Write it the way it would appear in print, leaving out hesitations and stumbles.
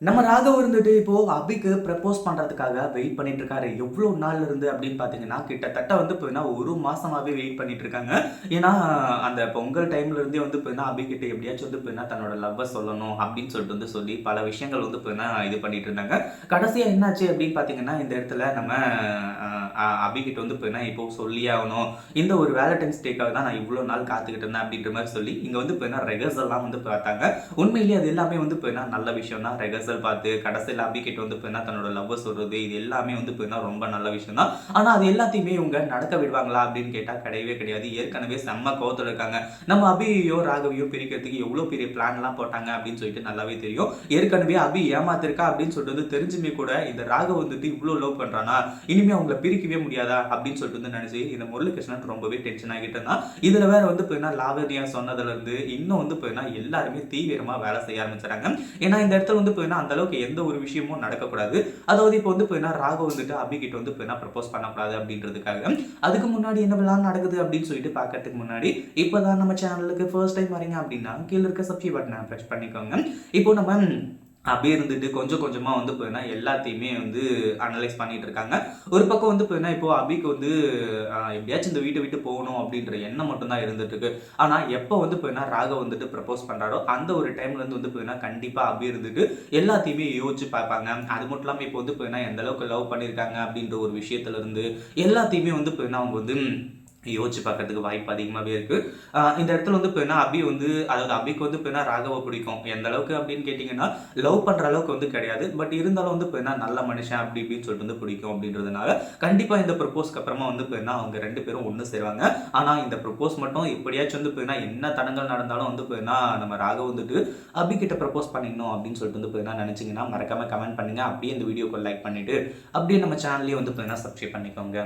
நம்ம ராகவ் இருந்துட்டு இப்போ அபிக்கு ப்ரப்போஸ் பண்றதுக்காக வெயிட் பண்ணிட்டு இருக்காரு. எவ்வளோ நாள்ல இருந்து அப்படின்னு பார்த்தீங்கன்னா, கிட்டத்தட்ட வந்து பார்த்தீங்கன்னா, 1 மாசமாவே வெயிட் பண்ணிட்டு இருக்காங்க. ஏன்னா, அந்த பொங்கல் டைம்ல இருந்தே வந்து பார்த்தீங்கன்னா, அபி கிட்ட எப்படியாச்சும் வந்து பார்த்தீங்கன்னா, தன்னோட லவ்வ சொல்லணும் அப்படின்னு சொல்லிட்டு வந்து சொல்லி பல விஷயங்கள் வந்து பார்த்தீங்கன்னா, இது பண்ணிட்டு இருந்தாங்க. கடைசியா என்னாச்சு அப்படின்னு பார்த்தீங்கன்னா, இந்த இடத்துல நம்ம அ அ அபி கிட்ட வந்து பார்த்தீங்கன்னா, இப்போ சொல்லியே ஆகணும். இந்த ஒரு வேலண்டைன்ஸ் டேக்காக தான் நான் இவ்வளோ நாள் காத்துக்கிட்டு இருந்தேன் அப்படின்ற மாரி சொல்லி, இங்க வந்து பார்த்தீங்கன்னா, ரெஹர்சல்லாம் வந்து பார்த்தாங்க. உண்மையிலேயே அது எல்லாமே வந்து பார்த்தீங்கன்னா, நல்ல விஷயம் தான். ரெஹர்சல் பார்த்து கடைசியில அபி கிட்ட வந்து பார்த்தீங்கன்னா, தன்னோட லவ்வ சொல்றது, இது எல்லாமே வந்து பார்த்தீங்கன்னா, ரொம்ப நல்ல விஷயம் தான். ஆனா, அது எல்லாத்தையுமே இவங்க நடக்க விடுவாங்களா அப்படின்னு கேட்டா கிடையவே கிடையாது. ஏற்கனவே செம்ம கோவத்துல இருக்காங்க. நம்ம அபியையும், ராகவையும் பிரிக்கிறதுக்கு எவ்வளோ பெரிய பிளான்லாம் போட்டாங்க அப்படின்னு சொல்லிட்டு நல்லாவே தெரியும். ஏற்கனவே அபி ஏமாத்திருக்கா அப்படின்னு சொல்லிட்டு வந்து தெரிஞ்சுமே கூட, இந்த ராகவ் வந்துட்டு இவ்ளோ லவ் பண்றானா, இனிமே அவங்கள பிரிக்கவே முடியாதா அப்படின்னு சொல்லிட்டு வந்து நினைச்சு, இந்த முரளிகிருஷ்ணன் ரொம்பவே டென்ஷன் ஆகிட்டு இருந்தான். இதுல வேற வந்து பார்த்தீங்கன்னா, லாவண்யா சொன்னதுல இருந்து இன்னும் வந்து பார்த்தீங்கன்னா, எல்லாருமே தீவிரமா வேலை செய்ய ஆரம்பிச்சுறாங்க. ஏன்னா இந்த இடத்துல வந்து பார்த்தீங்கன்னா, அந்த அளவுக்கு எந்த ஒரு விஷயமும் நடக்கக்கூடாது. அதாவது இப்போ வந்து பார்த்தீங்கன்னா, ராகவ் வந்துட்டு அபி கிட்ட வந்து பார்த்தீங்கன்னா, ப்ரப்போஸ் பண்ணக்கூடாது அப்படின்றதுக்காக. அதுக்கு முன்னாடி என்னவெல்லாம் நடக்குது அப்படின்னு சொல்லிட்டு பார்க்கறதுக்கு முன்னாடி, இப்பதான் நம்ம சேனலுக்கு ஃபர்ஸ்ட் டைம் வரீங்க அப்படின்னா, கீழ இருக்க சப்ஸ்கிரைப் பட்டனை பிரஸ் பண்ணிக்கோங்க. இப்போ நம்ம அப்படியே இருந்துட்டு கொஞ்சம் கொஞ்சமா வந்து பார்த்தீங்கன்னா, எல்லாத்தையுமே வந்து அனலைஸ் பண்ணிட்டு இருக்காங்க. ஒரு பக்கம் வந்து பார்த்தீங்கன்னா, இப்போ அபிக்கு வந்து எப்படியாச்சும் இந்த வீட்ட விட்டு போகணும் அப்படின்ற எண்ணம் மட்டும் தான் இருந்துட்டு இருக்கு. ஆனா, எப்போ வந்து பார்த்தீங்கன்னா, ராகவ் வந்துட்டு ப்ரப்போஸ் பண்றாரோ, அந்த ஒரு டைம்ல இருந்து வந்து பார்த்தீங்கன்னா, கண்டிப்பா அபி இருந்துட்டு எல்லாத்தையுமே யோசிச்சு பார்ப்பாங்க. அது மட்டும் இல்லாம இப்போ வந்து பார்த்தீங்கன்னா, எந்த அளவுக்கு லவ் பண்ணியிருக்காங்க அப்படின்ற ஒரு விஷயத்துல இருந்து எல்லாத்தையுமே வந்து பார்த்தீங்கன்னா, அவங்க வந்து யோசிச்சு பார்க்கறதுக்கு வாய்ப்பு அதிகமாவே இருக்கு. இந்த இடத்துல வந்து பார்த்தீங்கன்னா, அபி வந்து அதாவது அபிக்கு வந்து பார்த்தீங்கன்னா, ராகவ பிடிக்கும். எந்த அளவுக்கு அப்படின்னு கேட்டீங்கன்னா, லவ் பண்ற அளவுக்கு வந்து கிடையாது. பட் இருந்தாலும் வந்து பார்த்தீங்கன்னா, நல்ல மனுஷன் அப்படி இப்படின்னு சொல்லிட்டு வந்து பிடிக்கும் அப்படின்றதுனால, கண்டிப்பா இந்த ப்ரப்போஸ்க்கு அப்புறமா வந்து பார்த்தீங்கன்னா, அவங்க 2 பேரும் ஒண்ணு சேருவாங்க. ஆனா இந்த ப்ரப்போஸ் மட்டும் எப்படியாச்சும் வந்து பார்த்தீங்கன்னா, என்ன தடங்கல் நடந்தாலும் வந்து பார்த்தீங்கன்னா, நம்ம ராகவ் வந்துட்டு அபி கிட்ட ப்ரப்போஸ் பண்ணிடணும் அப்படின்னு சொல்லிட்டு வந்து பார்த்தீங்கன்னா நினைச்சீங்கன்னா, மறக்காம கமெண்ட் பண்ணுங்க. அப்படியே இந்த வீடியோக்கு லைக் பண்ணிட்டு, அப்படியே நம்ம சேனலையும் வந்து பார்த்தீங்கன்னா, சப்ஸ்கிரைப் பண்ணிக்கோங்க.